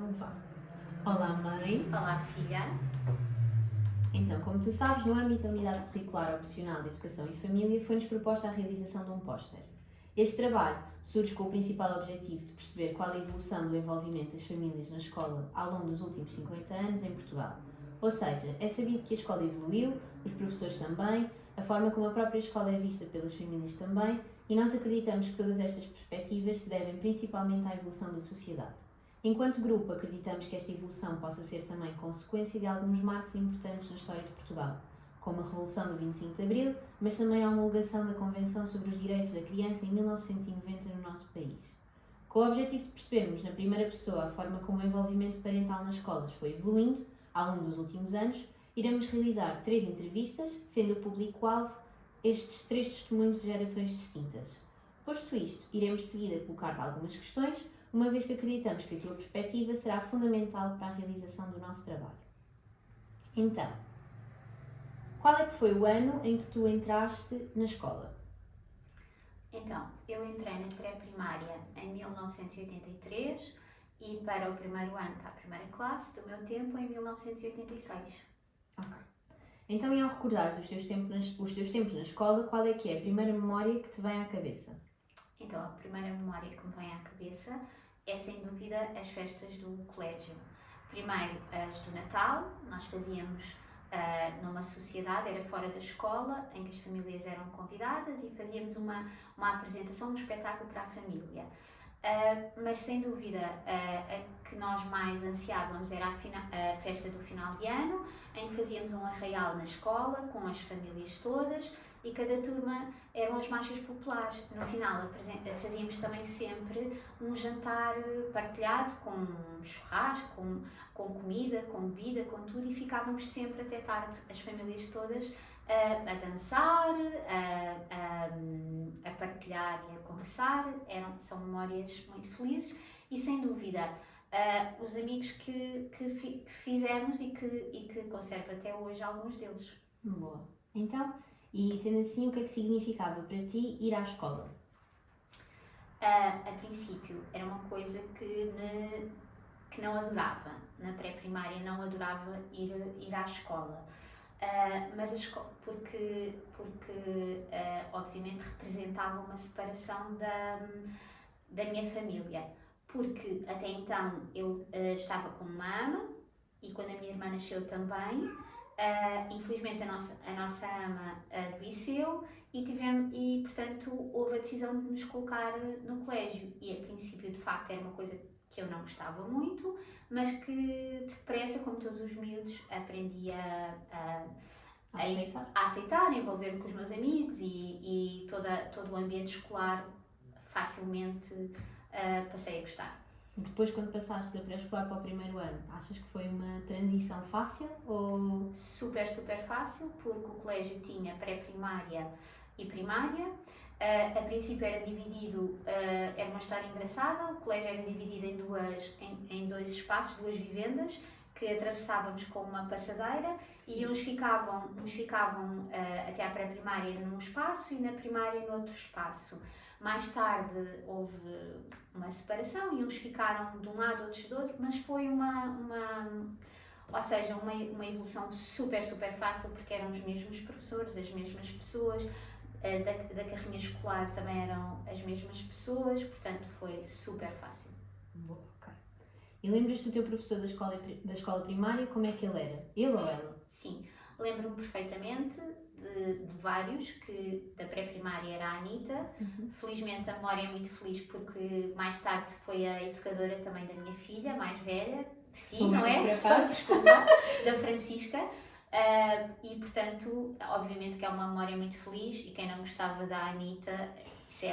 Então vá. Olá, mãe. Olá, filha. Então, como tu sabes, no âmbito da Unidade Curricular Opcional de Educação e Família, foi-nos proposta a realização de um póster. Este trabalho surge com o principal objetivo de perceber qual a evolução do envolvimento das famílias na escola ao longo dos últimos 50 anos em Portugal. Ou seja, é sabido que a escola evoluiu, os professores também, a forma como a própria escola é vista pelas famílias também, e nós acreditamos que todas estas perspectivas se devem principalmente à evolução da sociedade. Enquanto grupo, acreditamos que esta evolução possa ser também consequência de alguns marcos importantes na história de Portugal, como a Revolução do 25 de Abril, mas também a homologação da Convenção sobre os Direitos da Criança em 1990 no nosso país. Com o objetivo de percebermos, na primeira pessoa, a forma como o envolvimento parental nas escolas foi evoluindo ao longo dos últimos anos, iremos realizar 3 entrevistas, sendo o público-alvo estes 3 testemunhos de gerações distintas. Posto isto, iremos de seguida colocar-te algumas questões, uma vez que acreditamos que a tua perspectiva será fundamental para a realização do nosso trabalho. Então, qual é que foi o ano em que tu entraste na escola? Então, eu entrei na pré-primária em 1983 e para o primeiro ano, para a primeira classe do meu tempo, em 1986. Ok. Então, e ao recordares os teus tempos na escola, qual é que é a primeira memória que te vem à cabeça? Então, a primeira memória que me vem à cabeça é, sem dúvida, as festas do colégio. Primeiro, as do Natal, nós fazíamos numa sociedade, era fora da escola, em que as famílias eram convidadas e fazíamos uma apresentação, um espetáculo para a família. Mas sem dúvida a que nós mais ansiávamos era a festa do final de ano, em que fazíamos um arraial na escola com as famílias todas e cada turma eram as marchas populares. No final fazíamos também sempre um jantar partilhado com churrasco, com comida, com bebida, com tudo, e ficávamos sempre até tarde, as famílias todas, a dançar, a partilhar e a conversar. São memórias muito felizes e, sem dúvida, os amigos que fizemos e que conservo até hoje alguns deles. Boa. Então, e sendo assim, o que é que significava para ti ir à escola? A princípio era uma coisa que não adorava. Na pré-primária não adorava ir à escola. Mas a escola, porque obviamente representava uma separação da minha família. Porque até então eu estava com uma ama e quando a minha irmã nasceu também. Infelizmente a nossa ama adoeceu e portanto houve a decisão de nos colocar no colégio e a princípio de facto era uma coisa que eu não gostava muito, mas que depressa, como todos os miúdos, aprendi a aceitar, a envolver-me com os meus amigos e todo o ambiente escolar facilmente passei a gostar. Depois, quando passaste da pré-escolar para o primeiro ano, achas que foi uma transição fácil ou... Super fácil, porque o colégio tinha pré-primária e primária. A princípio era dividido, era uma história engraçada, o colégio era dividido em dois espaços, 2 vivendas, que atravessávamos com uma passadeira. Sim. E uns ficavam até à pré-primária num espaço e na primária no outro espaço. Mais tarde houve uma separação e uns ficaram de um lado, outros do outro, mas foi uma evolução super fácil, porque eram os mesmos professores, as mesmas pessoas, da carrinha escolar também eram as mesmas pessoas, portanto foi super fácil. Boa, ok. E lembras-te do teu professor da escola primária, como é que ele era? Ele ou ela? Sim, lembro-me perfeitamente de vários, que da pré-primária era a Anitta. Felizmente a memória é muito feliz porque mais tarde foi a educadora também da minha filha, mais velha, não é? Desculpa, da Francisca. E portanto, obviamente que é uma memória muito feliz e quem não gostava da Anitta, isso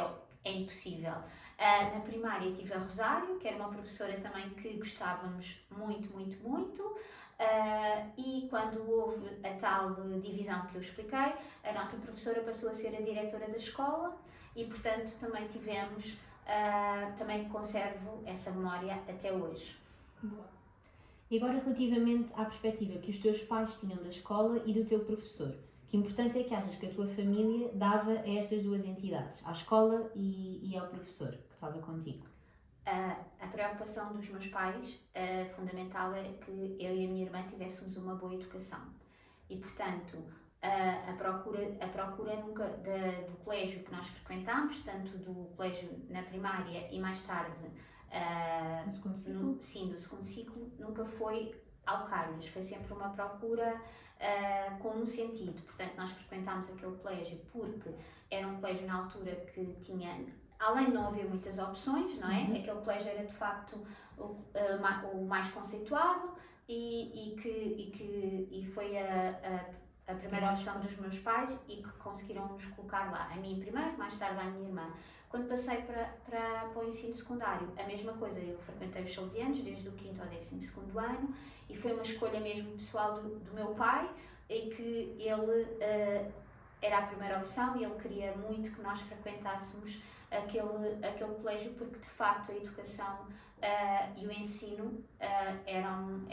é impossível. Na primária tive a Rosário, que era uma professora também que gostávamos muito. E quando houve a tal divisão que eu expliquei, a nossa professora passou a ser a diretora da escola e portanto também tivemos, também conservo essa memória até hoje. Boa. E agora relativamente à perspectiva que os teus pais tinham da escola e do teu professor, que importância é que achas que a tua família dava a estas 2 entidades, à escola e ao professor que estava contigo? A preocupação dos meus pais, fundamental, era que eu e a minha irmã tivéssemos uma boa educação. E, portanto, a procura nunca do colégio que nós frequentámos, tanto do colégio na primária e mais tarde No segundo ciclo? sim, do segundo ciclo, nunca foi ao calhas, foi sempre uma procura com um sentido. Portanto, nós frequentámos aquele colégio porque era um colégio na altura que tinha, além de não haver muitas opções, não é? Aquele colégio era de facto o mais conceituado e foi a primeira opção dos meus pais e que conseguiram nos colocar lá. A mim primeiro, mais tarde a minha irmã. Quando passei para o ensino secundário, a mesma coisa, eu frequentei os salesianos desde o 5º ao 12º ano e foi uma escolha mesmo pessoal do meu pai, em que ele era a primeira opção e ele queria muito que nós frequentássemos aquele colégio porque de facto a educação e o ensino eram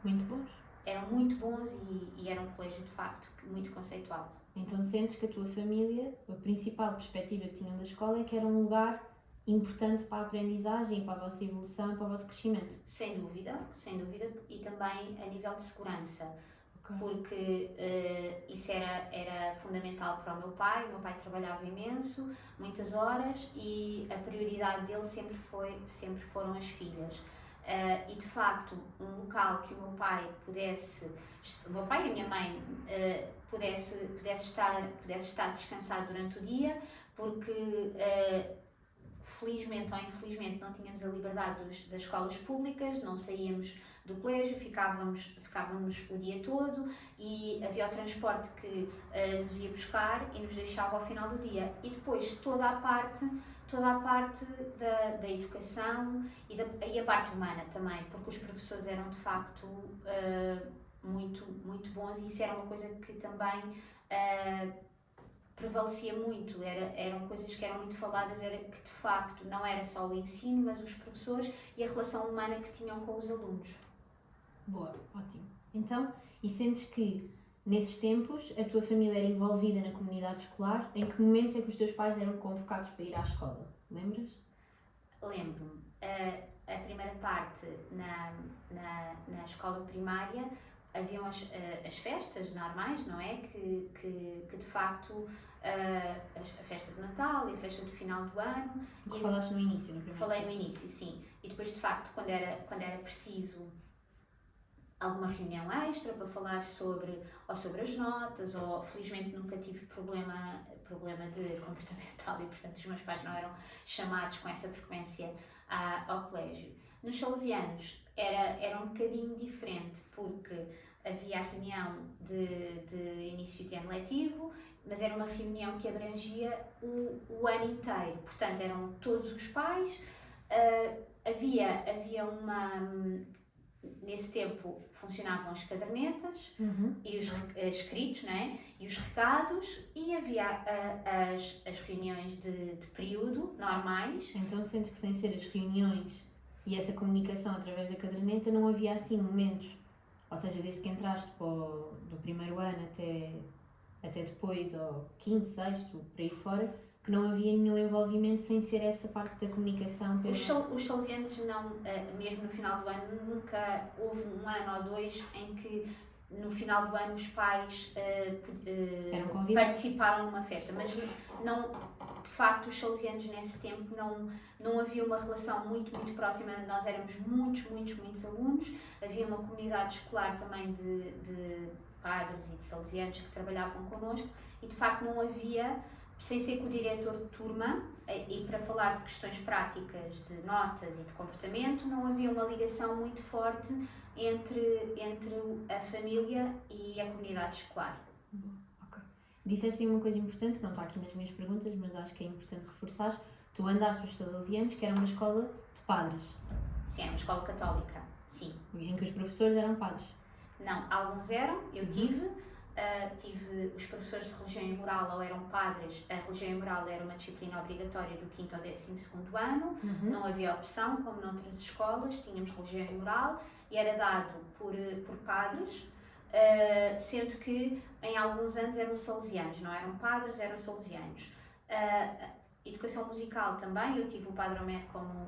Muito bons. Eram muito bons e era um colégio de facto muito conceituado. Então sentes que a tua família, a principal perspectiva que tinham da escola é que era um lugar importante para a aprendizagem, para a vossa evolução, para o vosso crescimento. Sem dúvida, e também a nível de segurança, Ok. porque isso era fundamental para o meu pai. O meu pai trabalhava imenso, muitas horas, e a prioridade dele sempre foram as filhas. E de facto, um local que o meu pai e a minha mãe pudesse estar descansado durante o dia, porque felizmente ou infelizmente não tínhamos a liberdade das escolas públicas, não saíamos do colégio, ficávamos o dia todo e havia o transporte que nos ia buscar e nos deixava ao final do dia. E depois toda a parte da educação e a parte humana também, porque os professores eram de facto muito, muito bons e isso era uma coisa que também prevalecia muito, eram coisas que eram muito faladas, era que de facto não era só o ensino, mas os professores e a relação humana que tinham com os alunos. Boa, ótimo. Então, e sentes que nesses tempos a tua família era envolvida na comunidade escolar? Em que momentos é que os teus pais eram convocados para ir à escola? Lembras? Lembro-me. A primeira parte na escola primária haviam as festas normais, não é? Que de facto a festa de Natal e a festa de final do ano. O que falaste no início, no primeiro? Falei no início, sim. E depois de facto quando era preciso alguma reunião extra para falar sobre as notas, ou felizmente nunca tive problema de comportamental e portanto os meus pais não eram chamados com essa frequência ao colégio. Nos salesianos era um bocadinho diferente porque havia a reunião de início de ano letivo, mas era uma reunião que abrangia o ano inteiro, portanto eram todos os pais, havia uma... Nesse tempo funcionavam as cadernetas e os escritos, né? E os recados, e havia as reuniões de período normais. Então sentes que sem ser as reuniões e essa comunicação através da caderneta não havia assim momentos, ou seja, desde que entraste do primeiro ano até depois, ao 5º, 6º, por aí fora, que não havia nenhum envolvimento sem ser essa parte da comunicação. Os salesianos não, mesmo no final do ano, nunca houve um ano ou dois em que no final do ano os pais participaram numa festa, mas não, de facto os salesianos nesse tempo não havia uma relação muito, muito próxima. Nós éramos muitos alunos, havia uma comunidade escolar também de padres e de salesianos que trabalhavam connosco e de facto não havia, sem ser com o diretor de turma, e para falar de questões práticas, de notas e de comportamento, não havia uma ligação muito forte entre a família e a comunidade escolar. Ok. Disseste uma coisa importante, não está aqui nas minhas perguntas, mas acho que é importante reforçar. Tu andaste nos salesianos, que era uma escola de padres. Sim, era uma escola católica, sim. Em que os professores eram padres. Não, alguns eram, eu tive os professores de religião e moral ou eram padres. A religião e moral era uma disciplina obrigatória do 5º ao 12º ano, não havia opção, como noutras escolas, tínhamos religião e moral e era dado por padres, sendo que em alguns anos eram salesianos, não eram padres, eram salesianos. Educação musical também, eu tive o Padre Homero como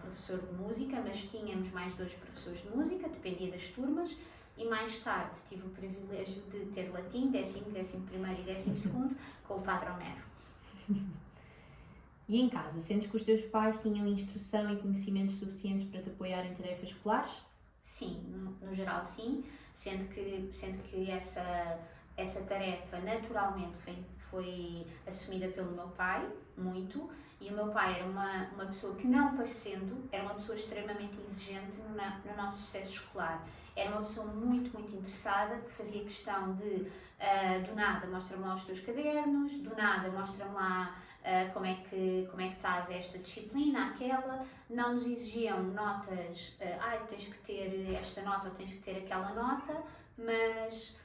professor de música, mas tínhamos mais 2 professores de música, dependia das turmas, e mais tarde tive o privilégio de ter latim, 10º, 11º e 12º, com o Padre Homero. E em casa, sentes que os teus pais tinham instrução e conhecimentos suficientes para te apoiar em tarefas escolares? Sim, no geral sim, sendo que essa tarefa naturalmente foi assumida pelo meu pai, muito, e o meu pai era uma pessoa que, não parecendo, era uma pessoa extremamente exigente no nosso sucesso escolar. Era uma pessoa muito, muito interessada, que fazia questão de, do nada, mostra-me lá os teus cadernos, do nada, mostra-me lá como é que estás esta disciplina, aquela. Não nos exigiam notas, tens que ter esta nota ou tens que ter aquela nota, mas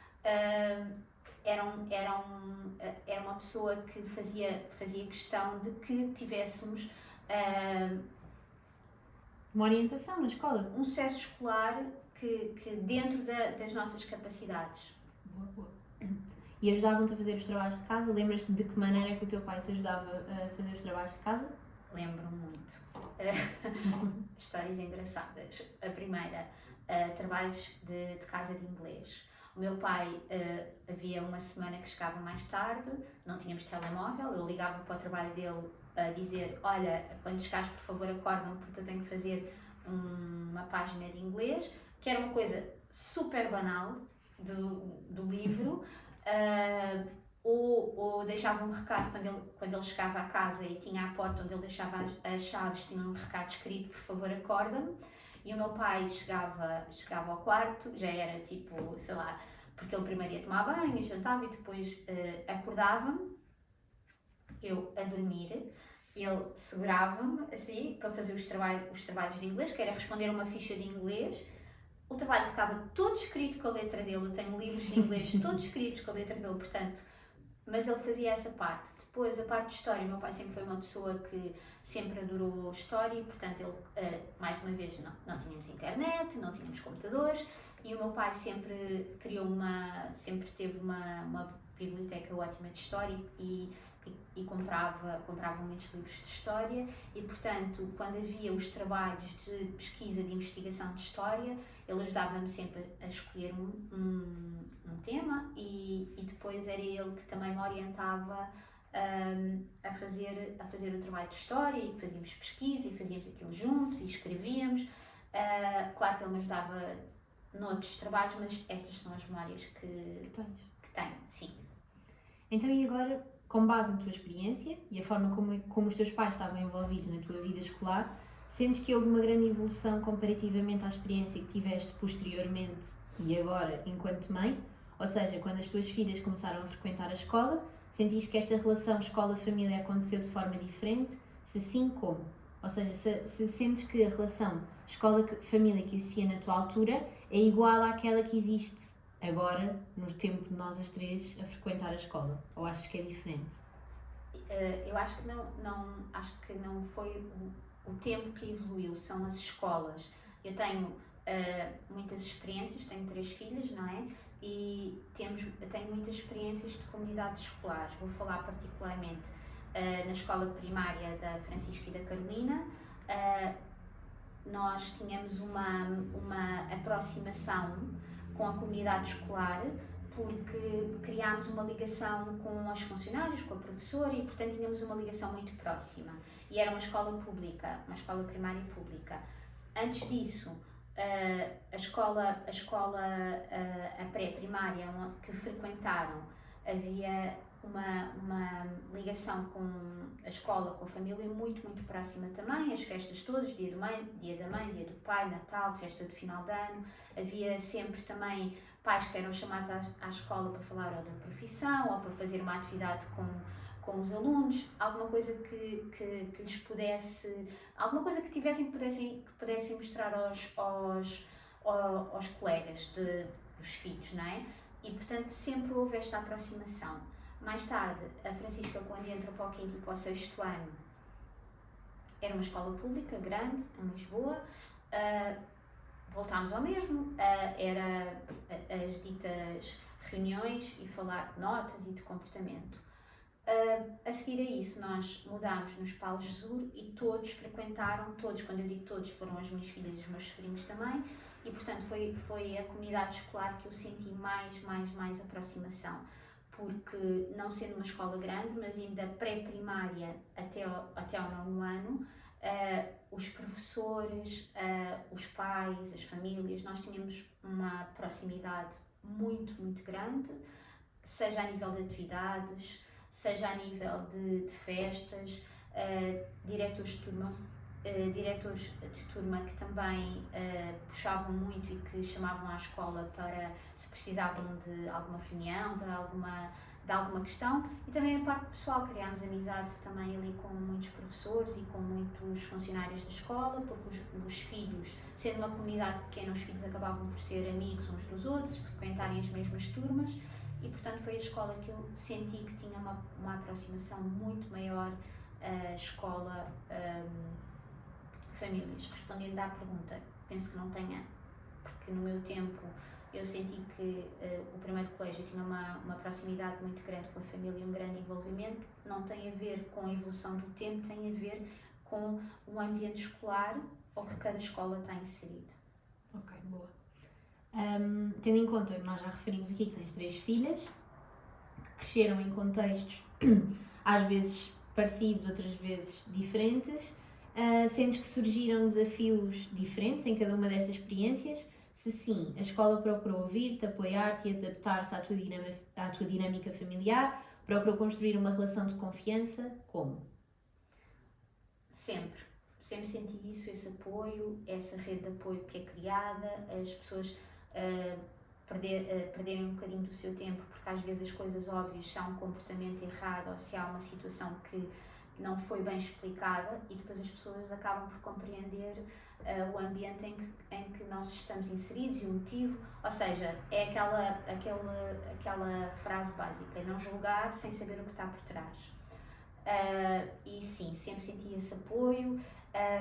era uma pessoa que fazia questão de que tivéssemos uma orientação na escola. Um sucesso escolar que dentro das nossas capacidades. Boa. E ajudavam-te a fazer os trabalhos de casa? Lembras-te de que maneira é que o teu pai te ajudava a fazer os trabalhos de casa? Lembro-me muito. Histórias engraçadas. A primeira, trabalhos de casa de inglês. O meu pai, havia uma semana que chegava mais tarde, não tínhamos telemóvel, eu ligava para o trabalho dele a dizer: olha, quando chegares, por favor, acorda-me porque eu tenho que fazer uma página de inglês, que era uma coisa super banal do livro. Ou deixava um recado quando ele chegava a casa e tinha a porta onde ele deixava as chaves, tinha um recado escrito: por favor, acorda-me. E o meu pai chegava ao quarto, já era tipo, sei lá, porque ele primeiro ia tomar banho, jantava e depois acordava-me, eu a dormir. Ele segurava-me assim para fazer os trabalhos de inglês, que era responder a uma ficha de inglês. O trabalho ficava todo escrito com a letra dele, eu tenho livros de inglês todos escritos com a letra dele, portanto, mas ele fazia essa parte. Depois, a parte de história, o meu pai sempre foi uma pessoa que sempre adorou história e, portanto, ele, mais uma vez, não tínhamos internet, não tínhamos computadores, e o meu pai sempre teve uma biblioteca ótima de história e comprava muitos livros de história e, portanto, quando havia os trabalhos de pesquisa, de investigação de história, ele ajudava-me sempre a escolher um tema e depois era ele que também me orientava a fazer o trabalho de história, e fazíamos pesquisa e fazíamos aquilo juntos e escrevíamos. Claro que ele me ajudava noutros trabalhos, mas estas são as memórias que tenho, sim. Então, e agora, com base na tua experiência e a forma como os teus pais estavam envolvidos na tua vida escolar, sentes que houve uma grande evolução comparativamente à experiência que tiveste posteriormente e agora enquanto mãe? Ou seja, quando as tuas filhas começaram a frequentar a escola, sentiste que esta relação escola-família aconteceu de forma diferente? Se sim, como? Ou seja, se sentes que a relação escola-família que existia na tua altura é igual àquela que existe agora, no tempo de nós as três a frequentar a escola, ou achas que é diferente? Eu acho que não foi o tempo que evoluiu, são as escolas. Eu tenho muitas experiências, tenho 3 filhas, não é? E tenho muitas experiências de comunidades escolares. Vou falar particularmente na escola primária da Francisca e da Carolina. Nós tínhamos uma aproximação com a comunidade escolar, porque criámos uma ligação com os funcionários, com a professora e, portanto, tínhamos uma ligação muito próxima. E era uma escola pública, uma escola primária pública. Antes disso, a pré-primária que frequentaram, havia uma ligação com a escola, com a família muito, muito próxima também. As festas todas, dia da mãe, dia do pai, Natal, festa de final de ano. Havia sempre também pais que eram chamados à escola para falar ou da profissão ou para fazer uma atividade com os alunos, alguma coisa que lhes pudesse, alguma coisa que tivessem que pudessem mostrar aos colegas dos filhos, não é? E, portanto, sempre houve esta aproximação. Mais tarde, a Francisca, quando entra para o 5º e para o 6º ano, era uma escola pública grande, em Lisboa. Voltámos ao mesmo, era as ditas reuniões e falar de notas e de comportamento. A seguir a isso, nós mudámos nos Paulo Jesus e todos frequentaram, todos, quando eu digo todos, foram as minhas filhas e os meus sobrinhos também, e portanto foi a comunidade escolar que eu senti mais aproximação, porque não sendo uma escola grande, mas ainda pré-primária até ao 9º ano, os professores, os pais, as famílias, nós tínhamos uma proximidade muito grande, seja a nível de atividades, seja a nível de festas, diretores de turma que também puxavam muito e que chamavam à escola para se precisavam de alguma reunião, de alguma questão, e também a parte pessoal, criámos amizade também ali com muitos professores e com muitos funcionários da escola, porque os filhos, sendo uma comunidade pequena, os filhos acabavam por ser amigos uns dos outros, frequentarem as mesmas turmas, e portanto foi a escola que eu senti que tinha uma aproximação muito maior escola famílias. Respondendo à pergunta, penso que não tenha, porque no meu tempo eu senti que o primeiro colégio tinha uma proximidade muito grande com a família e um grande envolvimento. Não tem a ver com a evolução do tempo, tem a ver com o ambiente escolar ou que cada escola está inserido. Ok, boa. Tendo em conta que nós já referimos aqui que tens 3 filhas, que cresceram em contextos às vezes parecidos, outras vezes diferentes, sentes que surgiram desafios diferentes em cada uma destas experiências? Se sim, a escola procurou ouvir-te, apoiar-te e adaptar-se à tua dinâmica familiar? Procurou construir uma relação de confiança? Como? Sempre senti isso, esse apoio, essa rede de apoio que é criada, as pessoas perderem um bocadinho do seu tempo, porque às vezes as coisas óbvias, se há um comportamento errado ou se há uma situação que não foi bem explicada, e depois as pessoas acabam por compreender o ambiente em que nós estamos inseridos e o motivo, ou seja, é aquela frase básica, não julgar sem saber o que está por trás. E sim, sempre senti esse apoio,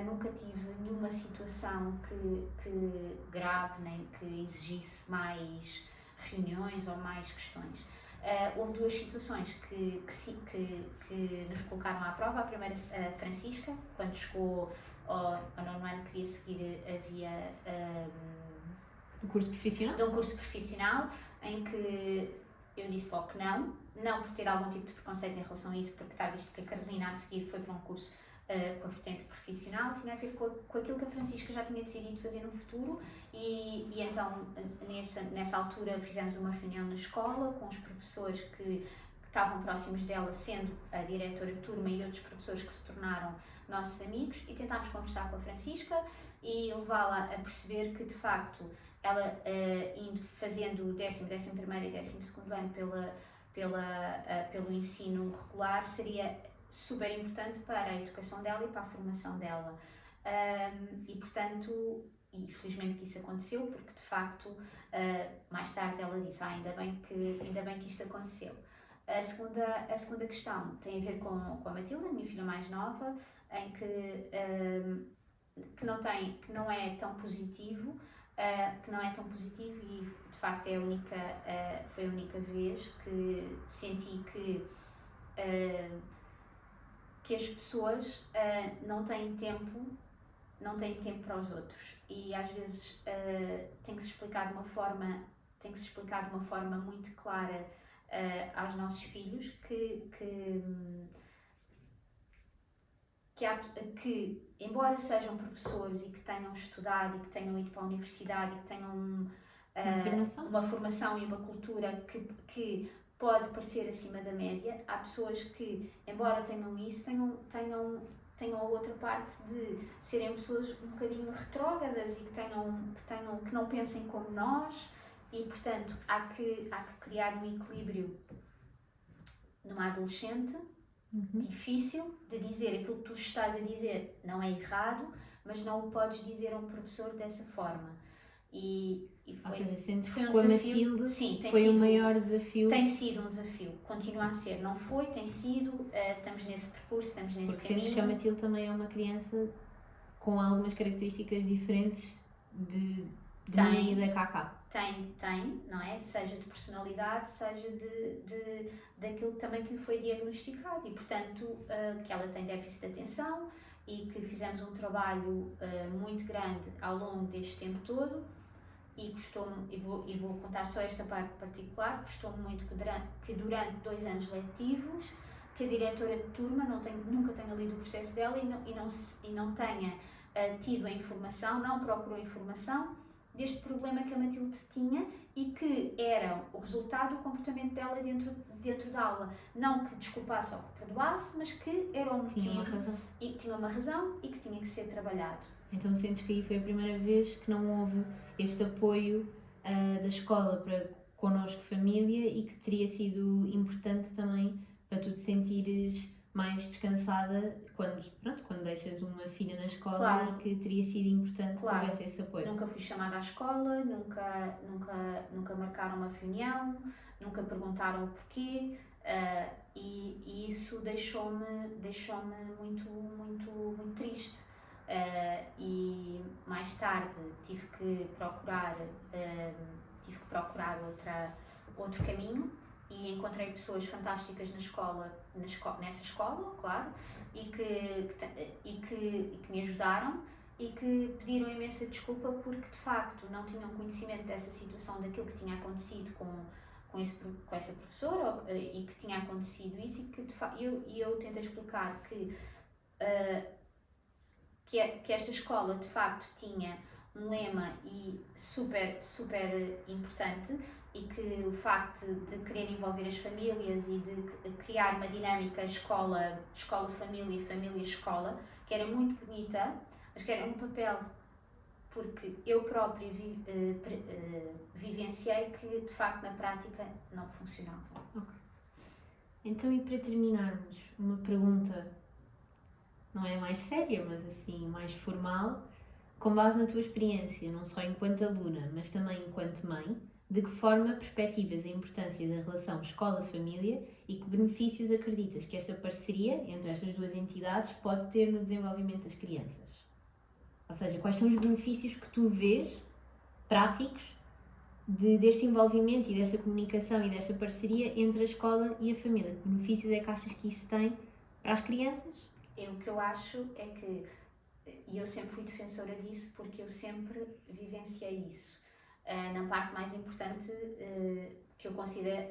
nunca tive nenhuma situação que grave, nem que exigisse mais reuniões ou mais questões. Houve 2 situações que nos colocaram à prova. A primeira, a Francisca, quando chegou ao 9º ano, queria seguir a via Um curso profissional? De um curso profissional, em que eu disse logo que não por ter algum tipo de preconceito em relação a isso, porque está visto que a Carolina a seguir foi para um curso com a vertente profissional, tinha a ver com aquilo que a Francisca já tinha decidido fazer no futuro, e então nessa altura fizemos uma reunião na escola com os professores que estavam próximos dela, sendo a diretora de turma e outros professores que se tornaram nossos amigos, e tentámos conversar com a Francisca e levá-la a perceber que de facto ela indo fazendo o 10º, 11º e 12º ano pelo ensino regular seria super importante para a educação dela e para a formação dela, e portanto, e felizmente que isso aconteceu, porque de facto mais tarde ela disse, ainda bem que isto aconteceu. A segunda questão tem a ver com a Matilda, a minha filha mais nova, em que não é tão positivo, e de facto foi a única vez que senti que as pessoas não têm tempo para os outros, e às vezes tem que se explicar de uma forma muito clara aos nossos filhos que embora sejam professores e que tenham estudado e que tenham ido para a universidade e que tenham uma formação e uma cultura que pode parecer acima da média, há pessoas que, embora tenham isso, tenham a outra parte de serem pessoas um bocadinho retrógradas e que não pensem como nós, e portanto há que criar um equilíbrio numa adolescente. Difícil de dizer aquilo que tu estás a dizer não é errado, mas não o podes dizer a um professor dessa forma. E ou seja, sentes foi que um com a desafio. Matilde Sim, foi o maior desafio. Tem sido um desafio, continua a ser, não foi, tem sido, estamos nesse percurso, estamos nesse porque caminho. Porque sentes que a Matilde também é uma criança com algumas características diferentes de da KK? Tem, não é? Seja de personalidade, seja daquilo também que lhe foi diagnosticado e, portanto, que ela tem déficit de atenção e que fizemos um trabalho muito grande ao longo deste tempo todo e custou-me, e vou contar só esta parte particular, custou-me muito que durante 2 anos letivos, que a diretora de turma nunca tenha lido o processo dela e não tenha tido a informação, não procurou informação deste problema que a Matilde tinha e que era o resultado do comportamento dela dentro da aula. Não que desculpasse ou que perdoasse, mas que era o motivo. E que tinha uma razão e que tinha que ser trabalhado. Então sentes que aí foi a primeira vez que não houve este apoio da escola para connosco, família, e que teria sido importante também para tu te sentires mais descansada quando deixas uma filha na escola, claro. E que teria sido importante que houvesse esse apoio. Nunca fui chamada à escola, nunca marcaram uma reunião, nunca perguntaram o porquê, e isso deixou-me muito triste. E mais tarde tive que procurar outro caminho e encontrei pessoas fantásticas nessa escola, claro, e que me ajudaram e que pediram imensa desculpa porque de facto não tinham conhecimento dessa situação, daquilo que tinha acontecido com essa professora e que tinha acontecido isso, e que de facto eu tentei explicar que esta escola de facto tinha um lema e super importante, e que o facto de querer envolver as famílias e de criar uma dinâmica escola-família, família-escola, que era muito bonita, mas que era um papel, porque eu própria vivenciei que de facto na prática não funcionava. Okay. Então, e para terminarmos, uma pergunta, não é mais séria, mas assim mais formal, com base na tua experiência, não só enquanto aluna, mas também enquanto mãe, de que forma perspectivas a importância da relação escola-família e que benefícios acreditas que esta parceria entre estas duas entidades pode ter no desenvolvimento das crianças? Ou seja, quais são os benefícios que tu vês, práticos, deste envolvimento e desta comunicação e desta parceria entre a escola e a família? Que benefícios é que achas que isso tem para as crianças? O que eu acho é que, e eu sempre fui defensora disso, porque eu sempre vivenciei isso. Na parte mais importante, que eu considero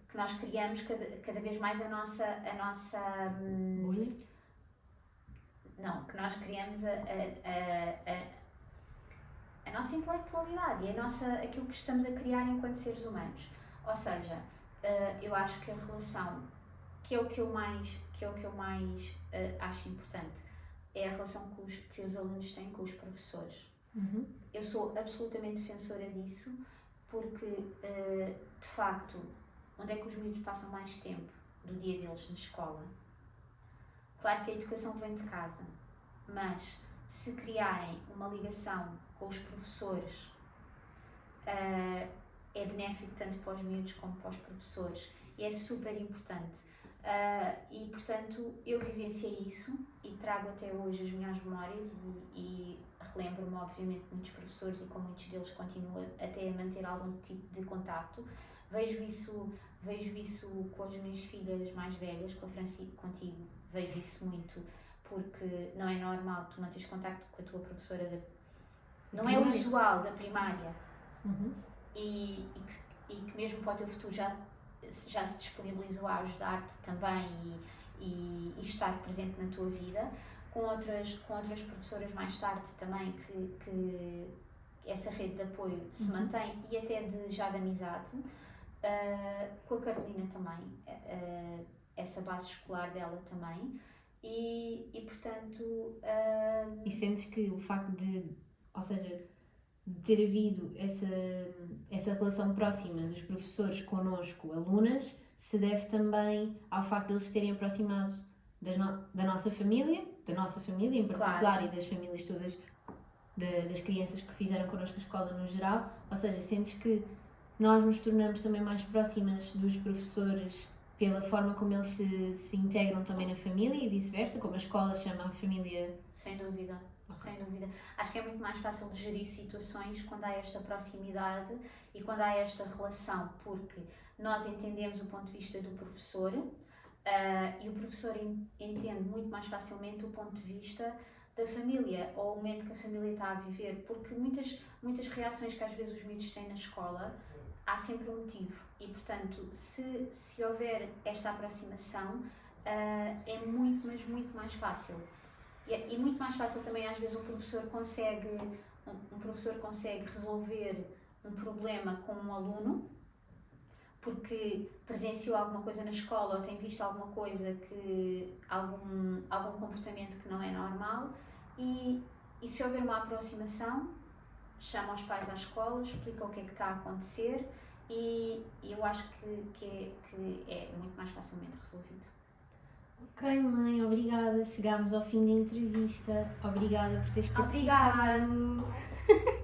que nós criamos cada vez mais a nossa não, que nós criamos a nossa intelectualidade e aquilo que estamos a criar enquanto seres humanos. Ou seja, eu acho que a relação, que é o que eu mais acho importante, é a relação que os alunos têm com os professores. Uhum. Eu sou absolutamente defensora disso, porque, de facto, onde é que os miúdos passam mais tempo do dia deles na escola? Claro que a educação vem de casa, mas se criarem uma ligação com os professores, é benéfico tanto para os miúdos como para os professores, e é super importante. E, portanto, eu vivenciei isso e trago até hoje as minhas memórias e relembro-me, obviamente, de muitos professores e com muitos deles continuo até a manter algum tipo de contacto. Vejo isso com as minhas filhas mais velhas, com a Francisca, contigo, vejo isso muito, porque não é normal tu manteres contacto com a tua professora não é usual da primária. Uhum. E que mesmo para o teu futuro já se disponibilizou a ajudar-te também e estar presente na tua vida, com outras professoras mais tarde também, que essa rede de apoio se mantém, e até de amizade, com a Carolina também, essa base escolar dela também, e portanto... E sentes que o facto de ter havido essa relação próxima dos professores connosco, alunas, se deve também ao facto de eles terem aproximado da nossa família em particular, claro. E das famílias todas, das crianças que fizeram connosco a escola no geral. Ou seja, sentes que nós nos tornamos também mais próximas dos professores pela forma como eles se integram também na família e vice-versa, como a escola chama a família? Sem dúvida. Sem dúvida. Acho que é muito mais fácil de gerir situações quando há esta proximidade e quando há esta relação, porque nós entendemos o ponto de vista do professor, e o professor entende muito mais facilmente o ponto de vista da família ou o momento que a família está a viver, porque muitas reações que às vezes os miúdos têm na escola, há sempre um motivo e, portanto, se houver esta aproximação, é muito, mas muito mais fácil. E muito mais fácil também, às vezes, um professor consegue resolver um problema com um aluno porque presenciou alguma coisa na escola ou tem visto alguma coisa algum comportamento que não é normal e se houver uma aproximação, chama os pais à escola, explica o que é que está a acontecer e eu acho que é muito mais facilmente resolvido. Ok, mãe, obrigada. Chegámos ao fim da entrevista. Obrigada por teres participado. Obrigada!